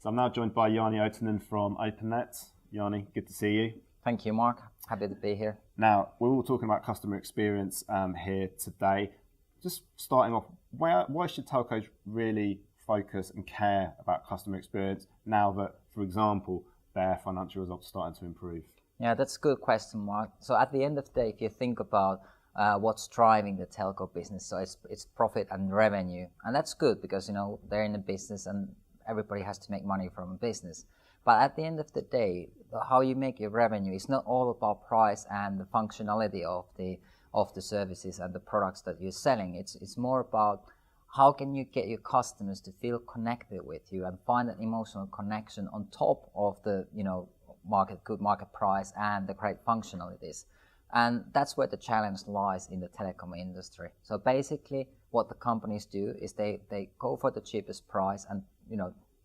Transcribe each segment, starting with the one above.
So I'm now joined by Janne Ohtonen from Openet. Janne, good to see you. Thank you, Marc. Happy to be here. Now, we're all talking about customer experience here today. Just starting off, why should telcos really focus and care about customer experience now that, for example, their financial results are starting to improve? Yeah, that's a good question, Marc. So at the end of the day, if you think about what's driving the telco business, so it's profit and revenue, and that's good because they're in the business and everybody has to make money from a business. But at the end of the day, how you make your revenue is not all about price and the functionality of the services and the products that you're selling. It's more about how can you get your customers to feel connected with you and find an emotional connection on top of the good market price and the great functionalities. And that's where the challenge lies in the telecom industry. So basically what the companies do is they go for the cheapest price and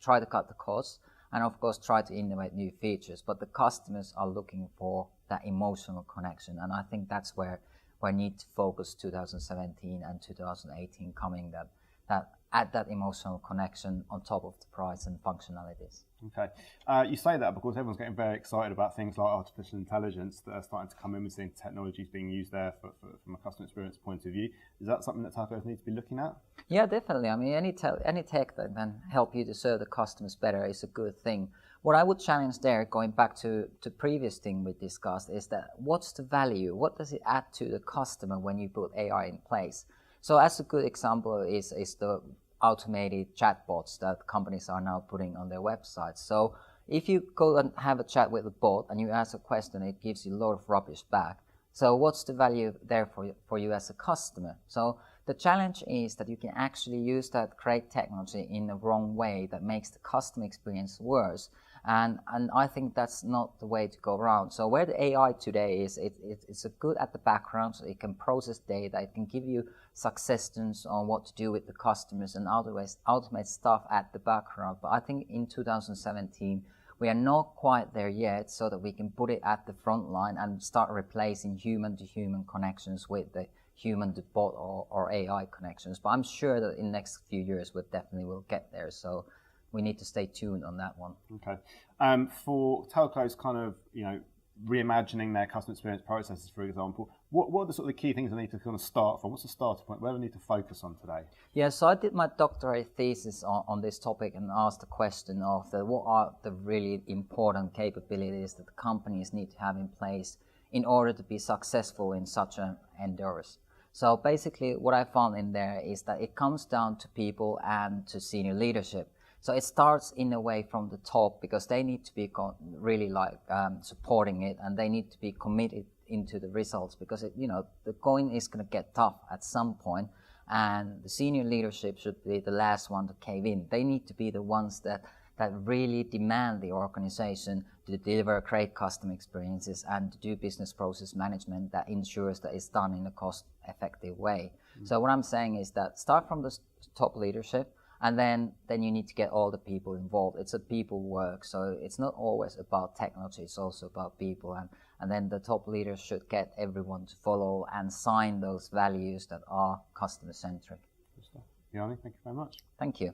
try to cut the costs and of course try to innovate new features, but the customers are looking for that emotional connection, and I think that's where we need to focus 2017 and 2018 coming, that add that emotional connection on top of the price and functionalities. Okay. You say that because everyone's getting very excited about things like artificial intelligence that are starting to come in. We're seeing technologies being used there from a customer experience point of view. Is that something that telcos need to be looking at? Yeah, definitely. I mean, any tech that can help you to serve the customers better is a good thing. What I would challenge there, going back to the previous thing we discussed, is that what's the value? What does it add to the customer when you put AI in place? So as a good example is the automated chatbots that companies are now putting on their websites. So if you go and have a chat with a bot and you ask a question, it gives you a lot of rubbish back. So what's the value there for you as a customer? So the challenge is that you can actually use that great technology in the wrong way that makes the customer experience worse. And I think that's not the way to go around. So where the AI today is, it's a good at the background, so it can process data, it can give you suggestions on what to do with the customers and automate stuff at the background. But I think in 2017, we are not quite there yet, so that we can put it at the front line and start replacing human-to-human connections with the human-to-bot or AI connections. But I'm sure that in the next few years, we definitely will get there. So we need to stay tuned on that one. Okay. For telcos kind of, reimagining their customer experience processes, for example, what are the sort of the key things they need to kind of start from? What's the starting point? Where do we need to focus on today? Yeah, so I did my doctorate thesis on this topic and asked the question of what are the really important capabilities that the companies need to have in place in order to be successful in such an endeavors. So basically what I found in there is that it comes down to people and to senior leadership. So it starts in a way from the top because they need to be really supporting it, and they need to be committed into the results because the going is going to get tough at some point, and the senior leadership should be the last one to cave in. They need to be the ones that really demand the organization to deliver great customer experiences and to do business process management that ensures that it's done in a cost-effective way. Mm-hmm. So what I'm saying is that start from the top leadership, and then you need to get all the people involved. It's a people work, so it's not always about technology, it's also about people. And then the top leaders should get everyone to follow and sign those values that are customer-centric. Janne, thank you very much. Thank you.